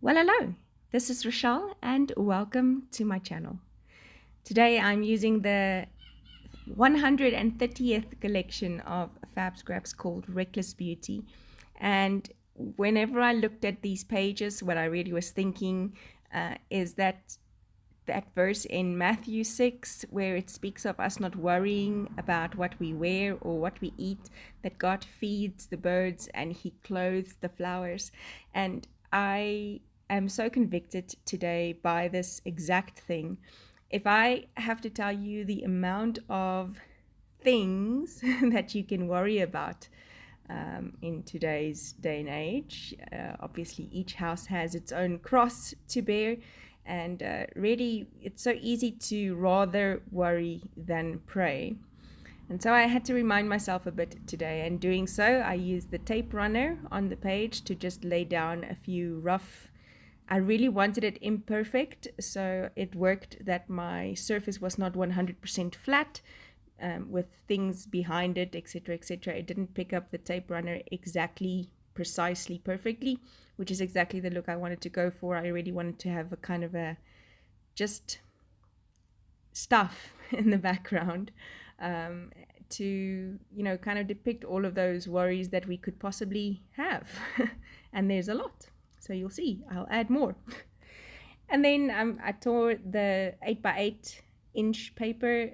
Well, hello, this is Rochelle and welcome to my channel. Today I'm using the 130th collection of FabScraps called Reckless Beauty, and whenever I looked at these pages, what I really was thinking is that verse in Matthew 6 where it speaks of us not worrying about what we wear or what we eat, that God feeds the birds and he clothes the flowers. And I am so convicted today by this exact thing. If I have to tell you the amount of things that you can worry about in today's day and age, obviously each house has its own cross to bear, and really it's so easy to rather worry than pray. And so I had to remind myself a bit today, and doing so I used the tape runner on the page to just lay down a few rough. I really wanted it imperfect, so it worked that my surface was not 100% flat with things behind it, etc., etc. It didn't pick up the tape runner exactly, precisely, perfectly, which is exactly the look I wanted to go for. I really wanted to have a kind of a just stuff in the background to, you know, kind of depict all of those worries that we could possibly have. And there's a lot. So you'll see, I'll add more. And then I tore the 8x8 inch paper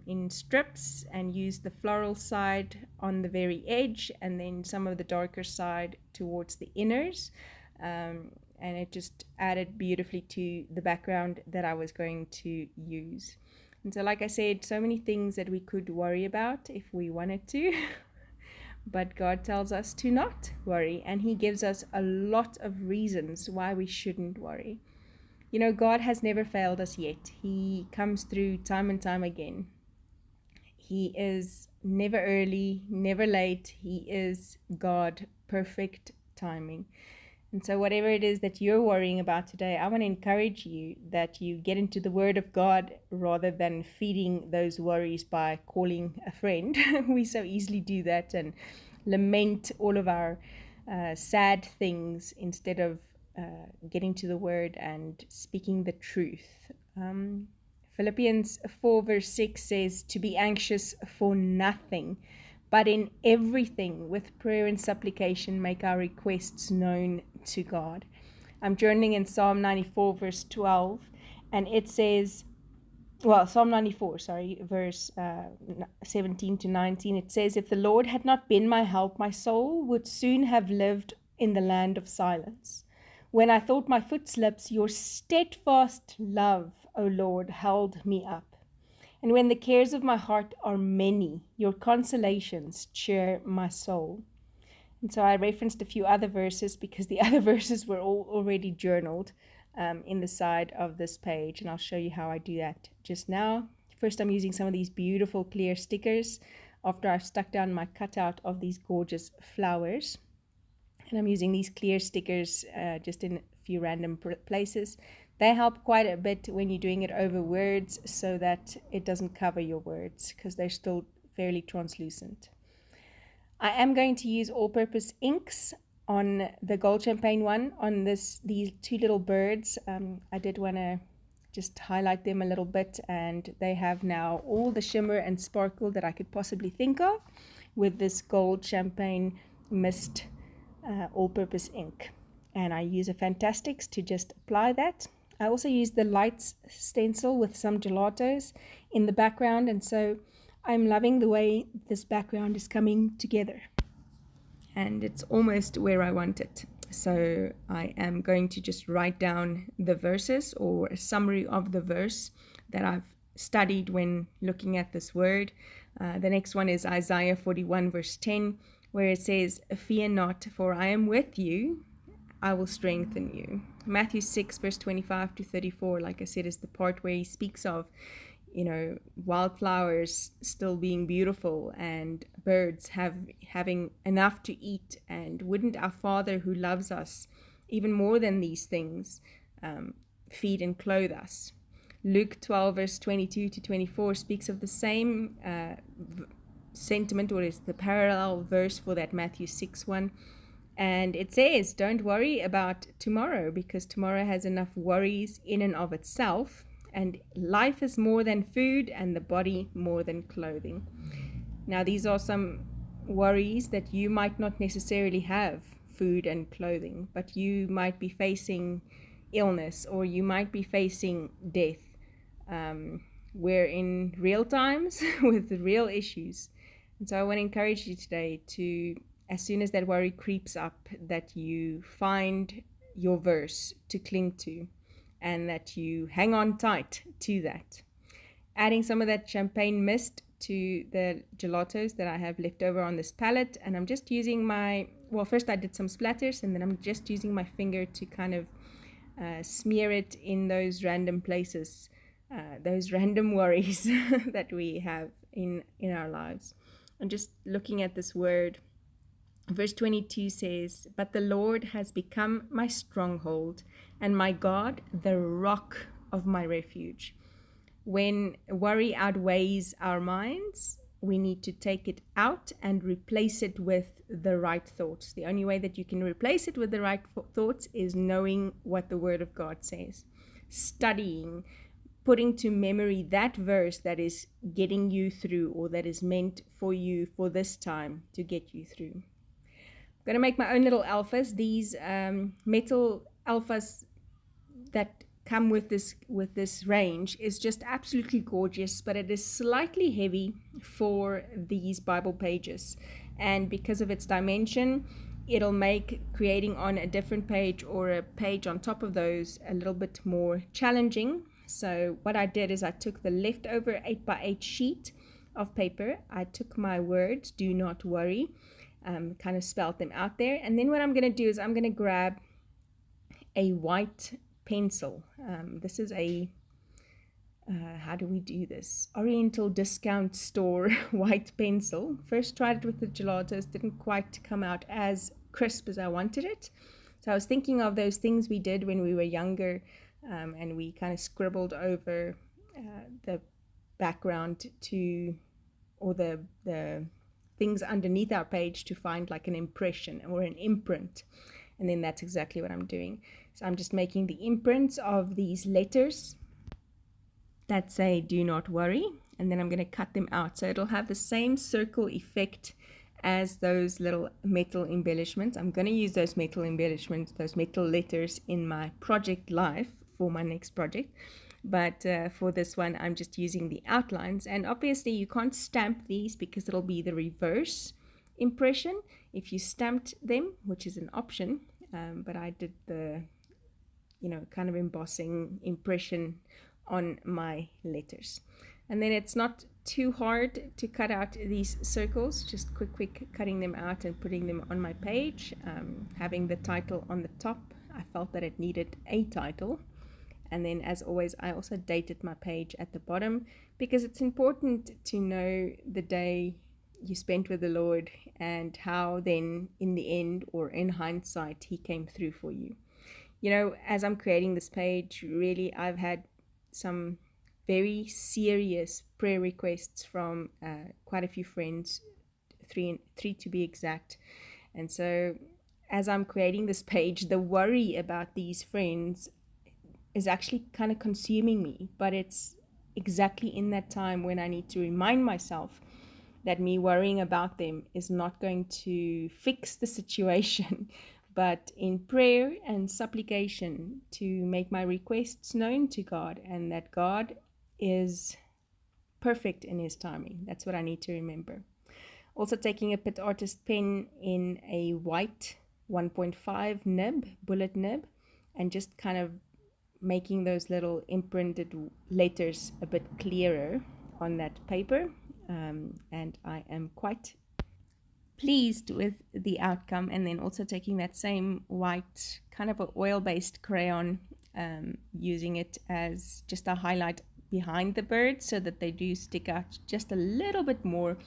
in strips and used the floral side on the very edge and then some of the darker side towards the inners. And it just added beautifully to the background that I was going to use. And so, like I said, so many things that we could worry about if we wanted to. But God tells us to not worry, and he gives us a lot of reasons why we shouldn't worry. You know, God has never failed us yet. He comes through time and time again. He is never early, never late. He is God, perfect timing. And so whatever it is that you're worrying about today, I want to encourage you that you get into the Word of God rather than feeding those worries by calling a friend. We so easily do that and lament all of our sad things instead of getting to the Word and speaking the truth. Philippians 4 verse 6 says, to be anxious for nothing, but in everything, with prayer and supplication, make our requests known to God. I'm journaling in Psalm 94, verse 12, and it says, well, Psalm 94, verse 17 to 19, it says, if the Lord had not been my help, my soul would soon have lived in the land of silence. When I thought my foot slips, your steadfast love, O Lord, held me up. And when the cares of my heart are many, your consolations cheer my soul. And so I referenced a few other verses because the other verses were all already journaled in the side of this page. And I'll show you how I do that just now. First, I'm using some of these beautiful clear stickers after I've stuck down my cutout of these gorgeous flowers. And I'm using these clear stickers just in a few random places. They help quite a bit when you're doing it over words so that it doesn't cover your words because they're still fairly translucent. I am going to use all-purpose inks on the gold champagne one on these two little birds. I did want to just highlight them a little bit, and they have now all the shimmer and sparkle that I could possibly think of with this gold champagne mist all-purpose ink. And I use a Fantastix to just apply that. I also use the lights stencil with some gelatos in the background, and so I'm loving the way this background is coming together. And it's almost where I want it. So I am going to just write down the verses or a summary of the verse that I've studied when looking at this word. The next one is Isaiah 41 verse 10, where it says, fear not, for I am with you. I will strengthen you. Matthew 6 verse 25 to 34, like I said, is the part where he speaks of, you know, wildflowers still being beautiful and birds having enough to eat. And wouldn't our Father who loves us even more than these things feed and clothe us? Luke 12 verse 22 to 24 speaks of the same sentiment, or is the parallel verse for that Matthew 6 one. And it says, don't worry about tomorrow, because tomorrow has enough worries in and of itself. And life is more than food, and the body more than clothing. Now, these are some worries that you might not necessarily have food and clothing, but you might be facing illness, or you might be facing death. We're in real times with real issues. And so I want to encourage you today to, as soon as that worry creeps up, that you find your verse to cling to, and that you hang on tight to that. Adding some of that champagne mist to the gelatos that I have left over on this palette, and I'm just using my, well, first I did some splatters, and then I'm just using my finger to kind of smear it in those random places, those random worries that we have in our lives. And just looking at this word, verse 22 says, but the Lord has become my stronghold, and my God, the rock of my refuge. When worry outweighs our minds, we need to take it out and replace it with the right thoughts. The only way that you can replace it with the right thoughts is knowing what the Word of God says, studying, putting to memory that verse that is getting you through, or that is meant for you for this time to get you through. I'm going to make my own little alphas. These metal alphas that come with this range is just absolutely gorgeous, but it is slightly heavy for these Bible pages, and because of its dimension, it'll make creating on a different page or a page on top of those a little bit more challenging. So what I did is I took the leftover 8x8 sheet of paper, I took my words, do not worry, kind of spelled them out there, and then what I'm going to do is I'm going to grab a white pencil. This is a how do we do this? Oriental discount store white pencil. First tried it with the gelatos, didn't quite come out as crisp as I wanted it. So I was thinking of those things we did when we were younger, and we kind of scribbled over the background to, or the things underneath our page to find like an impression or an imprint. And then that's exactly what I'm doing. So I'm just making the imprints of these letters that say do not worry, and then I'm going to cut them out so it'll have the same circle effect as those little metal embellishments. I'm going to use those metal embellishments, those metal letters, in my project life for my next project, but for this one I'm just using the outlines. And obviously you can't stamp these because it'll be the reverse impression if you stamped them, which is an option, but I did the kind of embossing impression on my letters. And then it's not too hard to cut out these circles, just quick cutting them out and putting them on my page. Having the title on the top, I felt that it needed a title. And then, as always, I also dated my page at the bottom, because it's important to know the day you spent with the Lord and how then in the end, or in hindsight, He came through for you. As I'm creating this page, really I've had some very serious prayer requests from quite a few friends, three to be exact. And so as I'm creating this page, the worry about these friends is actually kind of consuming me, but it's exactly in that time when I need to remind myself that me worrying about them is not going to fix the situation, but in prayer and supplication to make my requests known to God, and that God is perfect in His timing. That's what I need to remember. Also taking a Pitt Artist pen in a white 1.5 nib, bullet nib, and just kind of making those little imprinted letters a bit clearer on that paper. And I am quite pleased with the outcome. And then also taking that same white, kind of an oil-based crayon, using it as just a highlight behind the birds so that they do stick out just a little bit more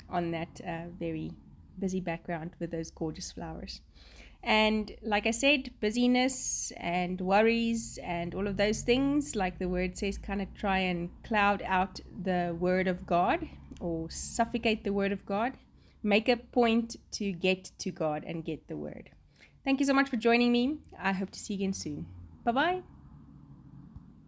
on that very busy background with those gorgeous flowers. And like I said, busyness and worries and all of those things, like the word says, kind of try and cloud out the Word of God or suffocate the Word of God. Make a point to get to God and get the Word. Thank you so much for joining me. I hope to see you again soon. Bye bye.